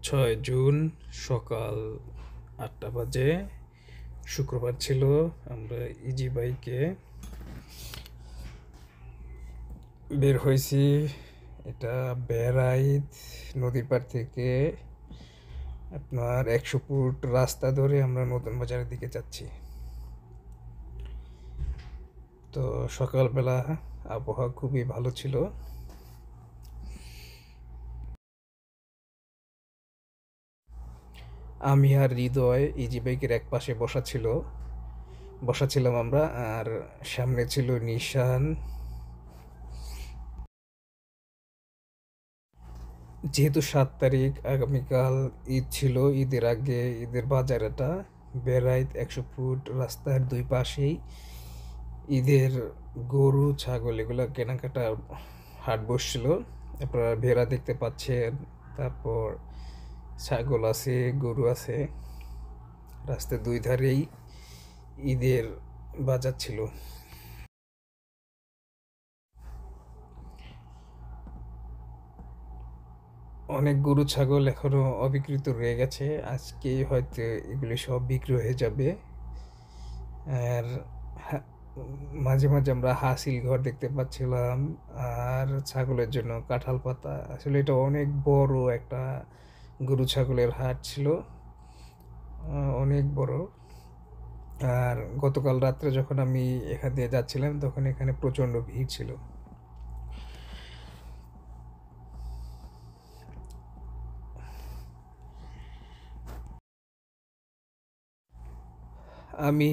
6 June সকাল 8টা বাজে, শুক্রবার ছিল। আমরা ইজি বাইকে বের হয়েছি। এটা বেড়াইত নদীর পাড় থেকে আপনার 100 ফুট রাস্তা ধরে আমরা নতুন বাজারের দিকে যাচ্ছি। তো সকালবেলা আবহাওয়া খুবই ভালো ছিল। আমি আর হৃদয় ইজি বাইকের এক পাশে বসা ছিলাম আমরা, আর সামনে ছিল নিশান। যেহেতু 7 তারিখ আগামীকাল ঈদ ছিল, ঈদের আগে ঈদের বাজার এটা বেড়াইত 100 ফুট রাস্তার দুই পাশেই ঈদের গরু ছাগল এগুলো কেনাকাটা হাট বসছিল। আপনারা ভেড়া দেখতে পাচ্ছেন, তারপর ছাগল আছে, গরু আছে। রাস্তার দুই ধারেই ঈদের বাজার ছিল। অনেক গরু ছাগল এখনো অবিক্রিত রয়ে গেছে। আজকে হয়তো এগুলি সব বিক্রি হয়ে যাবে। আর মাঝে মাঝে আমরা হাসিল ঘর দেখতে পাচ্ছিলাম, আর ছাগলের জন্য কাঁঠাল পাতা। আসলে এটা অনেক বড় একটা গরু ছাগলের হাট ছিল, অনেক বড়। আর গতকাল রাত্রে যখন আমি এখান দিয়ে যাচ্ছিলাম তখন এখানে প্রচণ্ড ভিড় ছিল। আমি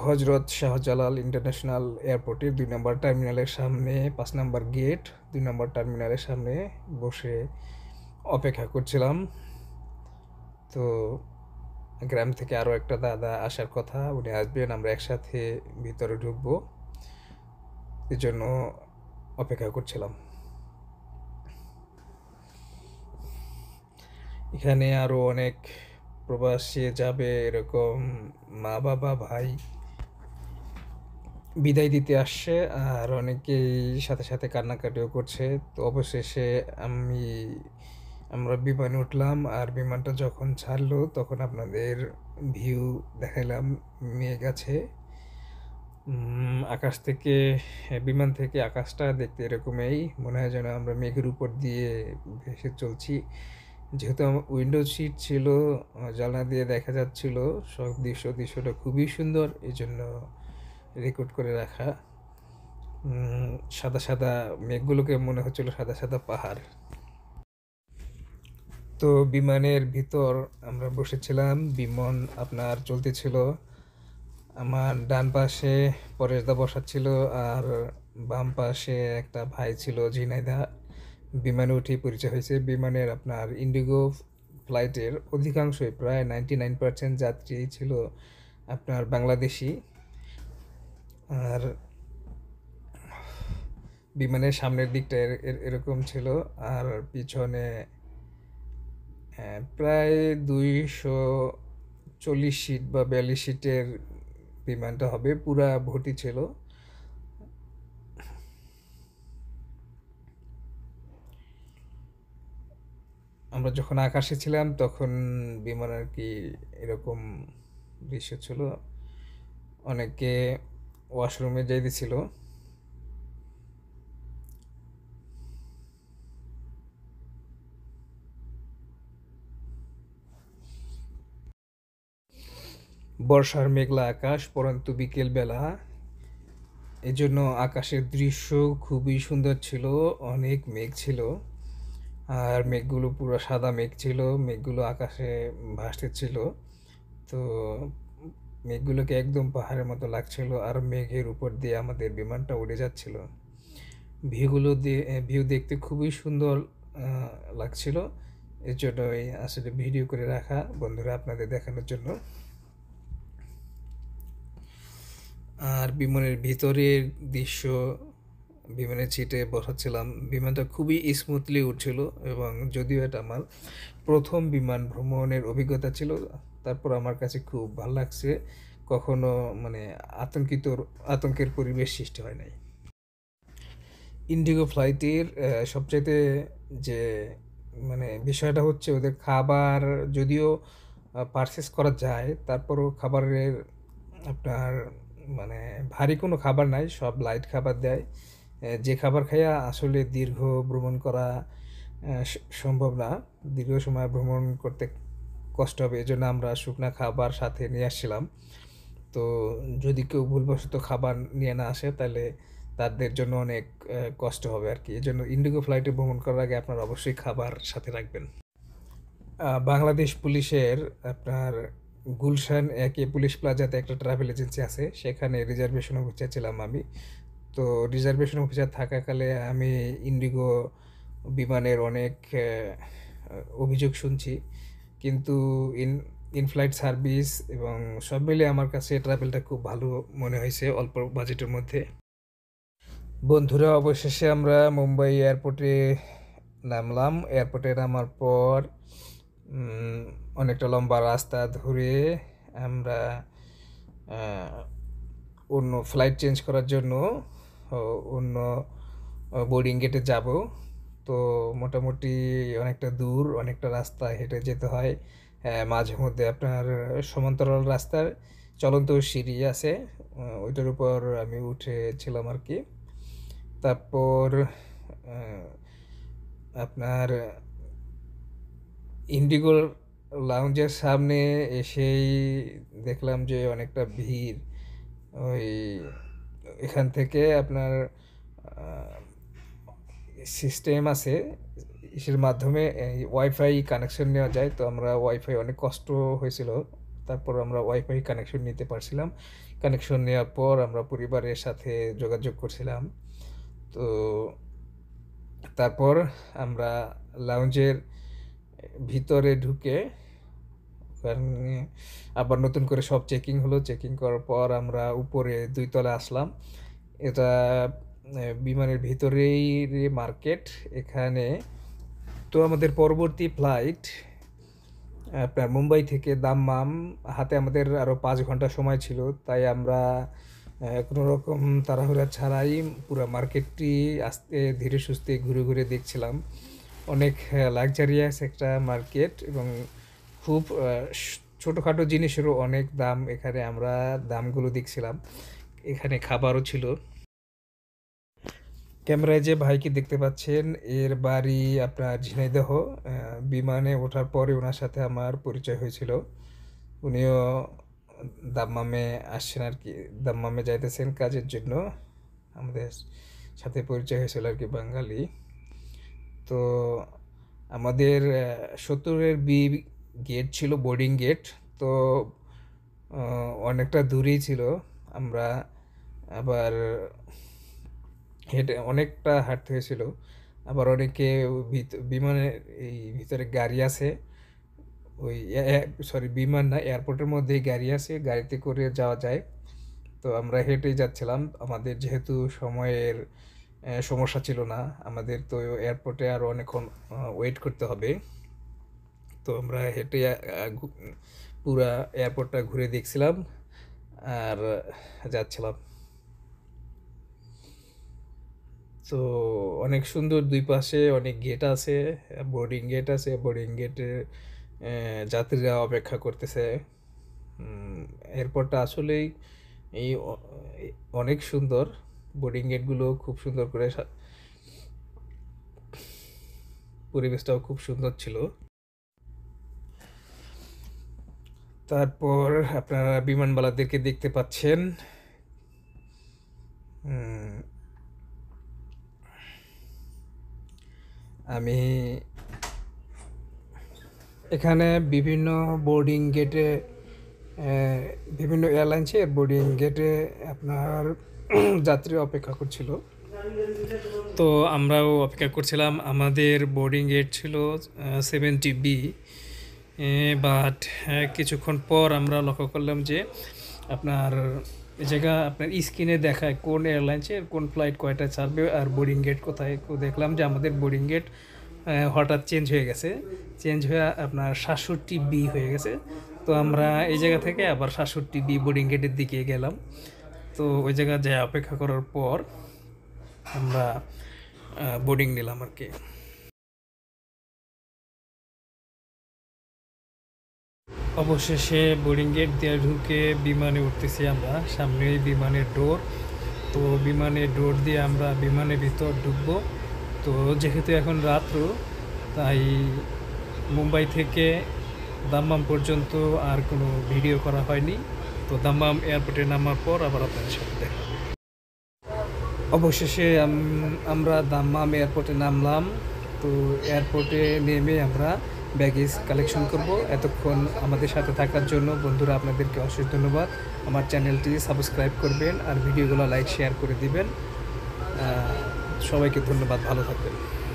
হজরত শাহজালাল ইন্টারন্যাশনাল এয়ারপোর্টের 2 নম্বর টার্মিনালের সামনে, 5 নম্বর গেট, 2 নম্বর টার্মিনালের সামনে বসে অপেক্ষা করছিলাম। তো গ্রাম থেকে আরও একটা দাদা আসার কথা, উনি আসবেন, আমরা একসাথে ভিতরে ঢুকবো, এই জন্য অপেক্ষা করছিলাম। এখানে আরও অনেক প্রবাসী যাবে, এরকম মা বাবা ভাই বিদায় দিতে আসছে, আর অনেকেই সাথে সাথে কান্নাকাটিও করছে। তো অবশেষে আমরা বিমানে উঠলাম, আর বিমানটা যখন ছাড়লো তখন আপনাদের ভিউ দেখালাম। মেঘ আছে আকাশ থেকে, বিমান থেকে আকাশটা দেখতে এরকমই মনে হয় যেন আমরা মেঘের উপর দিয়ে ভেসে চলছি। যেহেতু আমার উইন্ডো সিট ছিল, জানলা দিয়ে দেখা যাচ্ছিল সব দৃশ্যটা খুবই সুন্দর, এই জন্য রেকর্ড করে রাখা। সাদা সাদা মেঘগুলোকে মনে হচ্ছিল সাদা সাদা পাহাড়। তো বিমানের ভিতর আমরা বসেছিলাম, বিমান আপনার চলতেছিল। আমার ডান পাশে পরেশদা বসা ছিল, আর বাম পাশে একটা ভাই ছিল ঝিনাইদা। বিমানে উঠেই পরিচয় হয়েছে। বিমানের আপনার ইন্ডিগো ফ্লাইটের অধিকাংশই, প্রায় 99% যাত্রী ছিল আপনার বাংলাদেশি। আর বিমানের সামনের দিকটা এরকম ছিল, আর পিছনে প্রায় 240 সিট বা 42 সিটের বিমানটা হবে, পুরা ভর্তি ছিল। আমরা যখন আকাশে ছিলাম তখন বিমান আর কি এরকম দৃশ্য ছিল। অনেকে ওয়াশরুমে যাইতেছিল। বর্ষার মেঘলা আকাশ, পরন্তু বিকেল বেলা, এই জন্য আকাশের দৃশ্য খুবই সুন্দর ছিল। অনেক মেঘ ছিল, আর মেঘগুলো পুরো সাদা মেঘ ছিল, মেঘগুলো আকাশে ভাসতেছিল। তো মেঘগুলোকে একদম পাহাড়ের মতো লাগছিল, আর মেঘের উপর দিয়ে আমাদের বিমানটা উড়ে যাচ্ছিল। ভিউ দেখতে খুবই সুন্দর লাগছিল। এর জন্যই আসলে ভিডিও করে রাখা বন্ধুরা, আপনাদের দেখানোর জন্য। আর বিমানের ভিতরের দৃশ্য, বিমানের সিটে বসাচ্ছিলাম, বিমানটা খুবই স্মুথলি উঠছিল। এবং যদিও এটা আমার প্রথম বিমান ভ্রমণের অভিজ্ঞতা ছিল, তারপর আমার কাছে খুব ভালো লাগছে। কখনো মানে আতঙ্কের পরিবেশ সৃষ্টি হয় নাই। ইন্ডিগো ফ্লাইটের সবচাইতে যে মানে বিষয়টা হচ্ছে ওদের খাবার যদিও পারচেস করা যায়, তারপরও খাবারের আপনার মানে ভারী কোনো খাবার নাই, সব লাইট খাবার দেয়। যে খাবার খাইয়া আসলে দীর্ঘ ভ্রমণ করা সম্ভব না, দীর্ঘ সময় ভ্রমণ করতে কষ্ট হবে, এজন্য আমরা শুকনা খাবার সাথে নিয়ে আসছিলাম। তো যদি কেউ ভুলবশত খাবার নিয়ে না আসে তাহলে তাদের জন্য অনেক কষ্ট হবে আর কি। এজন্য ইন্ডিগো ফ্লাইটে ভ্রমণ করার আগে আপনারা অবশ্যই খাবার সাথে রাখবেন। বাংলাদেশ পুলিশের আপনার গুলশান একে পুলিশ প্লাজাতে একটা ট্রাভেল এজেন্সি আছে, সেখানে রিজার্ভেশন অফিসার ছিলাম আমি। তো রিজার্ভেশন অফিসার থাকাকালে আমি ইন্ডিগো বিমানের অনেক অভিযোগ শুনছি, কিন্তু ইন ইনফ্লাইট সার্ভিস এবং সব মিলিয়ে আমার কাছে ট্রাভেলটা খুব ভালো মনে হয়েছে অল্প বাজেটের মধ্যে। বন্ধুরা, অবশেষে আমরা মুম্বাই এয়ারপোর্টে নামলাম। এয়ারপোর্টে নামার পর অনেকটা লম্বা রাস্তা ধরে আমরা অন্য ফ্লাইট চেঞ্জ করার জন্য অন্য বোর্ডিং গেটে যাব। তো মোটামুটি অনেকটা দূর, অনেকটা রাস্তা হেঁটে যেতে হয়। মাঝে মধ্যে আপনার সমান্তরাল রাস্তার চলন্ত সিঁড়ি আছে, ওইটার উপর আমি উঠেছিলাম আর কি। তারপর আপনার ইন্ডিগোর লাউঞ্জের সামনে এসেই দেখলাম যে অনেকটা ভিড়। ওই এখান থেকে আপনার সিস্টেম আছে, ইসের মাধ্যমে ওয়াইফাই কানেকশন নেওয়া যায়। তো আমরা ওয়াইফাই অনেক কষ্ট হয়েছিল, তারপর আমরা ওয়াইফাই কানেকশন নিতে পারছিলাম। কানেকশন নেওয়ার পর আমরা পরিবারের সাথে যোগাযোগ করছিলাম। তো তারপর আমরা লাউঞ্জের ভিতরে ঢুকে আবার নতুন করে সব চেকিং হলো। চেকিং করার পর আমরা উপরে 2 তলায় আসলাম। এটা বিমানের ভিতরেই মার্কেট এখানে। তো আমাদের পরবর্তী ফ্লাইট আপনার মুম্বাই থেকে দাম্মাম, হাতে আমাদের আরও 5 ঘন্টা সময় ছিল, তাই আমরা কোনো রকম তাড়াহুড়া ছাড়াই পুরো মার্কেটটি আস্তে ধীরে সুস্থে ঘুরে ঘুরে দেখছিলাম। অনেক লাক্সারিয়াস একটা মার্কেট এবং খুব ছোটোখাটো জিনিসেরও অনেক দাম। এখানে আমরা দামগুলো দেখছিলাম। এখানে খাবারও ছিল। ক্যামেরায় যে ভাইকে দেখতে পাচ্ছেন, এর বাড়ি আপনার ঝিনাইদহ। বিমানে ওঠার পরে ওনার সাথে আমার পরিচয় হয়েছিল। উনিও দাম্মামে আসছেন আর কি, দাম্মামে যাইতেছেন কাজের জন্য। আমাদের সাথে পরিচয় হয়েছিল আর কি, বাঙালি। তো আমাদের 70-এর বি গেট ছিল, বোর্ডিং গেট। তো অনেকটা দূরেই ছিল। আমরা আবার হেঁটে অনেকটা হাঁটতে হয়েছিল। আবার অনেকে বিমানের এই ভিতরে গাড়ি আছে, ওই সরি বিমান না, এয়ারপোর্টের মধ্যেই গাড়ি আছে, গাড়িতে করে যাওয়া যায়। তো আমরা হেঁটেই যাচ্ছিলাম। আমাদের যেহেতু সময়ের সমস্যা ছিল না, আমাদের তো এয়ারপোর্টে আরও অনেকক্ষণ ওয়েট করতে হবে। তো আমরা হেঁটে পুরা এয়ারপোর্টটা ঘুরে দেখছিলাম আর যাচ্ছিলাম। তো অনেক সুন্দর, দুই পাশে অনেক গেট আছে, বোর্ডিং গেট আছে। বোর্ডিং গেটে যাত্রীরা অপেক্ষা করতেছে। এয়ারপোর্টটা আসলেই এই অনেক সুন্দর। বোর্ডিং গেটগুলো খুব সুন্দর করে, পরিবেশটাও খুব সুন্দর ছিল। তারপর আপনারা বিমানবালাদেরকে দেখতে পাচ্ছেন। আমি এখানে বিভিন্ন বোর্ডিং গেটে, বিভিন্ন এয়ারলাইন্সের বোর্ডিং গেটে আপনার যাত্রী অপেক্ষা করছিল। তো আমরাও অপেক্ষা করছিলাম। আমাদের বোর্ডিং গেট ছিল 70B, বাট কিছুক্ষণ পর আমরা লক্ষ্য করলাম যে আপনার এই জায়গা আপনার স্ক্রিনে দেখায় কোন এয়ারলাইন্সের কোন ফ্লাইট কয়টা ছাড়বে আর বোর্ডিং গেট কোথায়। দেখলাম যে আমাদের বোর্ডিং গেট হঠাৎ চেঞ্জ হয়ে গেছে, চেঞ্জ হয়ে আপনার 67B হয়ে গেছে। তো আমরা এই জায়গা থেকে আবার 67B বোর্ডিং গেটের দিকে গেলাম। তো ওই জায়গায় যা অপেক্ষা করার পর আমরা বোর্ডিং নিলাম আর কি। অবশেষে বোর্ডিং গেট দিয়ে ঢুকে বিমানে উঠতেছি আমরা। সামনেই বিমানের ডোর। তো বিমানের ডোর দিয়ে আমরা বিমানের ভিতর ঢুকবো। তো যেহেতু এখন রাত্র, তাই মুম্বাই থেকে দাম্মাম পর্যন্ত আর কোনো ভিডিও করা হয়নি। তো দাম্মাম এয়ারপোর্টে নামার পর আবার আপনাদের সাথে দেখা হবে। অবশেষে আমরা দাম্মাম এয়ারপোর্টে নামলাম। তো এয়ারপোর্টে নেমে আমরা ব্যাগেজ কালেকশন করব। এতক্ষণ আমাদের সাথে থাকার জন্য বন্ধুরা আপনাদেরকে অশেষ ধন্যবাদ। আমার চ্যানেলটি সাবস্ক্রাইব করবেন আর ভিডিওগুলো লাইক শেয়ার করে দিবেন। সবাইকে ধন্যবাদ, ভালো থাকবেন।